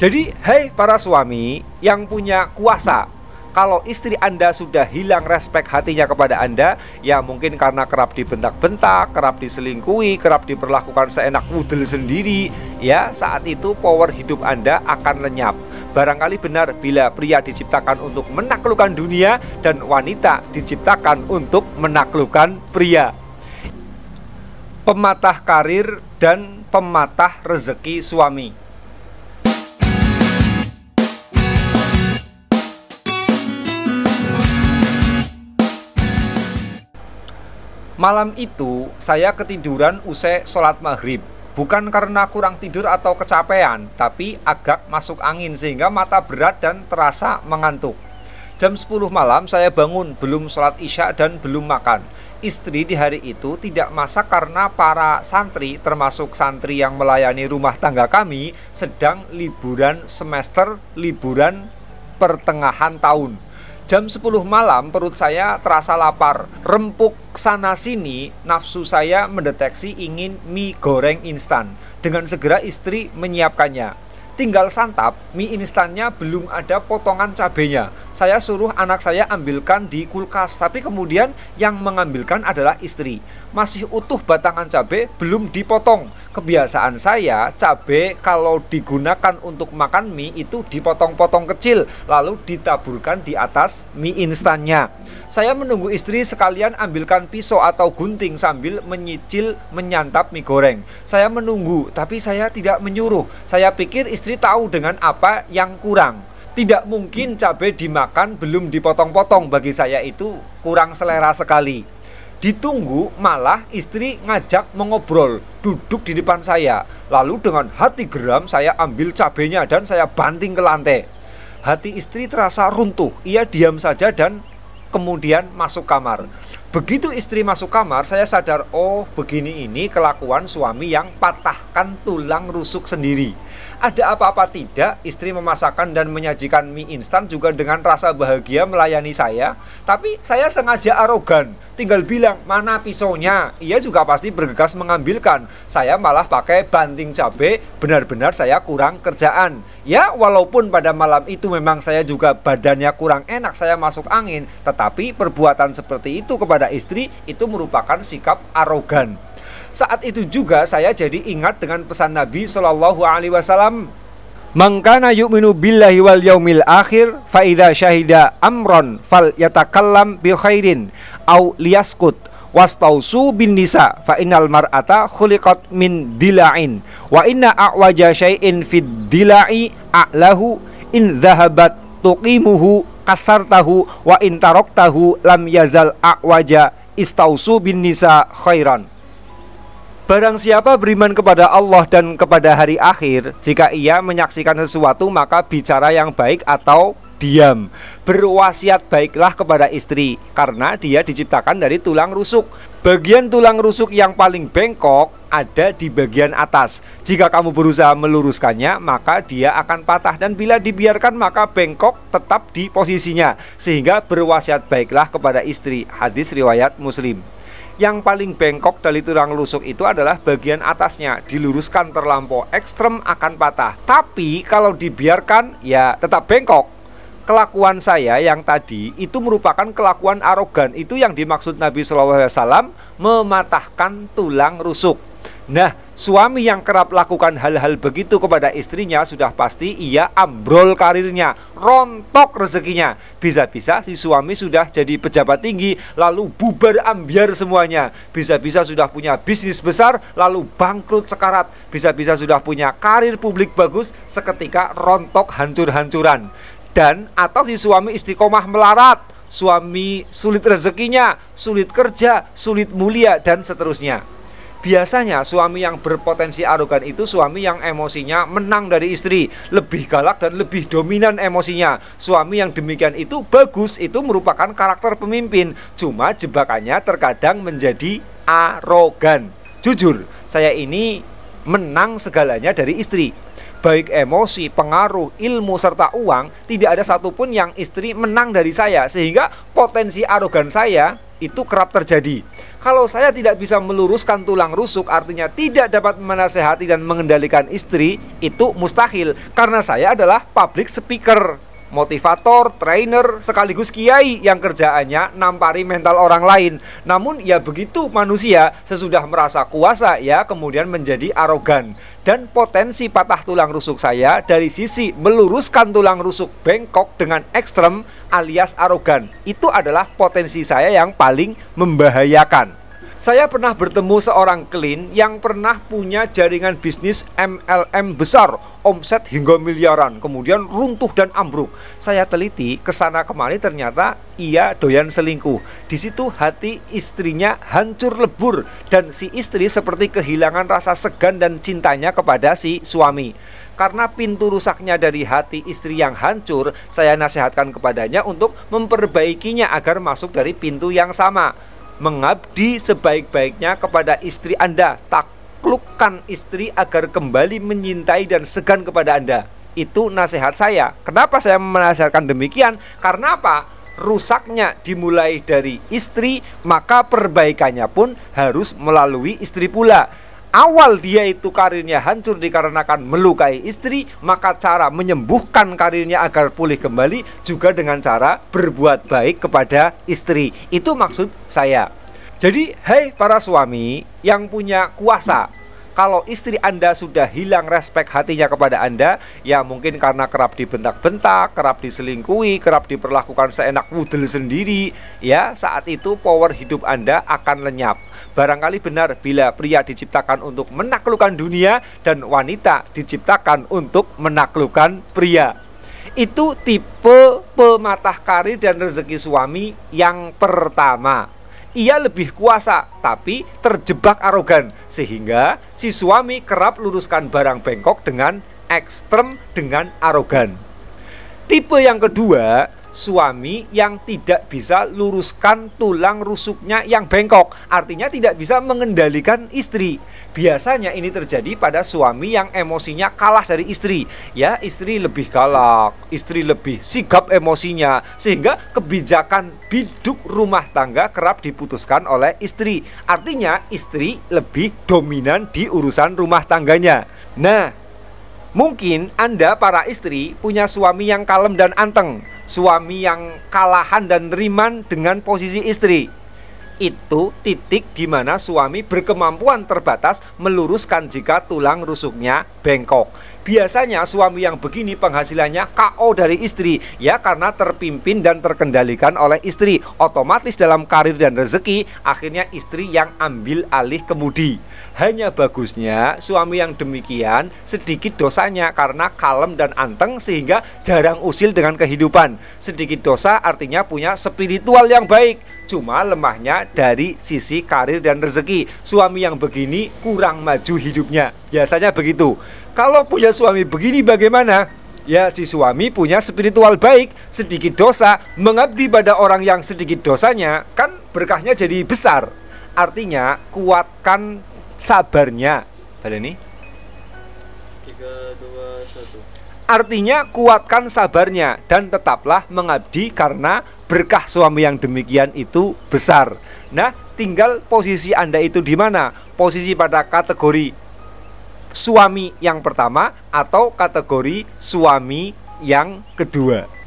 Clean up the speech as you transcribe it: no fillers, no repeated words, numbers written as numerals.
Jadi, hai para suami yang punya kuasa, kalau istri Anda sudah hilang respek hatinya kepada Anda, ya mungkin karena kerap dibentak-bentak, kerap diselingkuhi, kerap diperlakukan seenak wudel sendiri, ya saat itu power hidup Anda akan lenyap. Barangkali benar bila pria diciptakan untuk menaklukkan dunia dan wanita diciptakan untuk menaklukkan pria. Pematah karir dan pematah rezeki suami. Malam itu saya ketiduran usai sholat maghrib. Bukan karena kurang tidur atau kecapean, tapi agak masuk angin sehingga mata berat dan terasa mengantuk. Jam 10 malam saya bangun, belum sholat isya dan belum makan. Istri di hari itu tidak masak karena para santri, termasuk santri yang melayani rumah tangga kami, sedang liburan semester, liburan pertengahan tahun. Jam 10 malam perut saya terasa lapar, rempuk sana sini, nafsu saya mendeteksi ingin mie goreng instan. Dengan segera istri menyiapkannya. Tinggal santap, mie instannya belum ada potongan cabenya. Saya suruh anak saya ambilkan di kulkas, tapi kemudian yang mengambilkan adalah istri. Masih utuh batangan cabai, belum dipotong. Kebiasaan saya, cabai kalau digunakan untuk makan mie itu dipotong-potong kecil, lalu ditaburkan di atas mie instannya. Saya menunggu istri sekalian ambilkan pisau atau gunting sambil menyicil menyantap mie goreng. Saya menunggu, tapi saya tidak menyuruh. Saya pikir istri tahu dengan apa yang kurang. Tidak mungkin cabai dimakan belum dipotong-potong, bagi saya itu kurang selera sekali. Ditunggu malah istri ngajak mengobrol, duduk di depan saya. Lalu dengan hati geram saya ambil cabenya dan saya banting ke lantai. Hati istri terasa runtuh, ia diam saja dan kemudian masuk kamar. Begitu istri masuk kamar, saya sadar, oh begini ini kelakuan suami yang patahkan tulang rusuk sendiri. Ada apa-apa tidak, istri memasakkan dan menyajikan mie instan juga dengan rasa bahagia melayani saya. Tapi saya sengaja arogan, tinggal bilang, mana pisaunya? Ia juga pasti bergegas mengambilkan. Saya malah pakai banting cabai, benar-benar saya kurang kerjaan. Ya, walaupun pada malam itu memang saya juga badannya kurang enak, saya masuk angin, tetapi perbuatan seperti itu kepada istri itu merupakan sikap arogan. Saat itu juga saya jadi ingat dengan pesan Nabi SAW. Man kana yu'minu billahi wal yaumil akhir fa idza syahida amron fal yatakallam bi khairin au liyaskut wastausu bin nisa fa innal mar'ata khuliqat min dila'in wa inna a'waja syai'in fid dila'i a'lahu in dhahabat tuqimuhu kasartahu wa in taraktahu lam yazal a'waja istausu bin nisa khairan. Barang siapa beriman kepada Allah dan kepada hari akhir, jika ia menyaksikan sesuatu maka bicara yang baik atau diam. Berwasiat baiklah kepada istri, karena dia diciptakan dari tulang rusuk. Bagian tulang rusuk yang paling bengkok ada di bagian atas. Jika kamu berusaha meluruskannya, maka dia akan patah. Dan bila dibiarkan maka bengkok tetap di posisinya. Sehingga berwasiat baiklah kepada istri. Hadis riwayat Muslim. Yang paling bengkok dari tulang rusuk itu adalah bagian atasnya. Diluruskan terlampau ekstrem akan patah. Tapi kalau dibiarkan ya tetap bengkok. Kelakuan saya yang tadi itu merupakan kelakuan arogan. Itu yang dimaksud Nabi SAW mematahkan tulang rusuk. Nah, suami yang kerap lakukan hal-hal begitu kepada istrinya sudah pasti ia ambrol karirnya, rontok rezekinya. Bisa-bisa si suami sudah jadi pejabat tinggi, lalu bubar ambyar semuanya. Bisa-bisa sudah punya bisnis besar, lalu bangkrut sekarat. Bisa-bisa sudah punya karir publik bagus, seketika rontok hancur-hancuran. Dan atau si suami istiqomah melarat, suami sulit rezekinya, sulit kerja, sulit mulia, dan seterusnya. Biasanya suami yang berpotensi arogan itu suami yang emosinya menang dari istri, lebih galak dan lebih dominan emosinya. Suami yang demikian itu bagus, itu merupakan karakter pemimpin. Cuma jebakannya terkadang menjadi arogan. Jujur, saya ini menang segalanya dari istri. Baik emosi, pengaruh, ilmu, serta uang, tidak ada satupun yang istri menang dari saya. Sehingga potensi arogan saya Itu kerap terjadi. Kalau saya tidak bisa meluruskan tulang rusuk, artinya tidak dapat menasehati dan mengendalikan istri, itu mustahil. Karena saya adalah public speaker, motivator, trainer, sekaligus kiai yang kerjaannya nampari mental orang lain. Namun ya begitu manusia, sesudah merasa kuasa ya kemudian menjadi arogan. Dan potensi patah tulang rusuk saya dari sisi meluruskan tulang rusuk bengkok dengan ekstrem alias arogan. Itu adalah potensi saya yang paling membahayakan. Saya pernah bertemu seorang klien yang pernah punya jaringan bisnis MLM besar, omset hingga miliaran, kemudian runtuh dan ambruk. Saya teliti kesana kemari, ternyata ia doyan selingkuh. Di situ hati istrinya hancur lebur dan si istri seperti kehilangan rasa segan dan cintanya kepada si suami. Karena pintu rusaknya dari hati istri yang hancur, saya nasihatkan kepadanya untuk memperbaikinya agar masuk dari pintu yang sama. Mengabdi sebaik-baiknya kepada istri Anda, taklukkan istri agar kembali menyintai dan segan kepada Anda. Itu nasihat saya. Kenapa saya menasihatkan demikian? Karena apa? Rusaknya dimulai dari istri, maka perbaikannya pun harus melalui istri pula. Awal dia itu karirnya hancur dikarenakan melukai istri, maka cara menyembuhkan karirnya agar pulih kembali juga dengan cara berbuat baik kepada istri. Itu maksud saya. Jadi, hai para suami yang punya kuasa, kalau istri Anda sudah hilang respek hatinya kepada Anda, ya mungkin karena kerap dibentak-bentak, kerap diselingkuhi, kerap diperlakukan seenak wudel sendiri, ya saat itu power hidup Anda akan lenyap. Barangkali benar bila pria diciptakan untuk menaklukkan dunia dan wanita diciptakan untuk menaklukkan pria. Itu tipe pematah karir dan rezeki suami yang pertama. Ia lebih kuasa tapi terjebak arogan, sehingga si suami kerap luruskan barang bengkok dengan ekstrem dengan arogan. Tipe yang kedua, suami yang tidak bisa luruskan tulang rusuknya yang bengkok, artinya tidak bisa mengendalikan istri. Biasanya ini terjadi pada suami yang emosinya kalah dari istri. Ya, istri lebih galak, istri lebih sigap emosinya, sehingga kebijakan biduk rumah tangga kerap diputuskan oleh istri. Artinya istri lebih dominan di urusan rumah tangganya. Nah, mungkin Anda para istri punya suami yang kalem dan anteng, suami yang kalahan dan riman dengan posisi istri. Itu titik di mana suami berkemampuan terbatas meluruskan jika tulang rusuknya bengkok. Biasanya suami yang begini penghasilannya KO dari istri, ya karena terpimpin dan terkendalikan oleh istri. Otomatis dalam karir dan rezeki, akhirnya istri yang ambil alih kemudi. Hanya bagusnya suami yang demikian sedikit dosanya karena kalem dan anteng sehingga jarang usil dengan kehidupan. Sedikit dosa artinya punya spiritual yang baik, cuma lemahnya dari sisi karir dan rezeki. Suami yang begini kurang maju hidupnya. Biasanya begitu. Kalau punya suami begini bagaimana? Ya, si suami punya spiritual baik, sedikit dosa, mengabdi pada orang yang sedikit dosanya, kan berkahnya jadi besar. Artinya kuatkan sabarnya. Pada ini 3, 2, 1. Artinya kuatkan sabarnya dan tetaplah mengabdi karena berkah suami yang demikian itu besar. Nah, tinggal posisi Anda itu di mana? Posisi pada kategori suami yang pertama atau kategori suami yang kedua.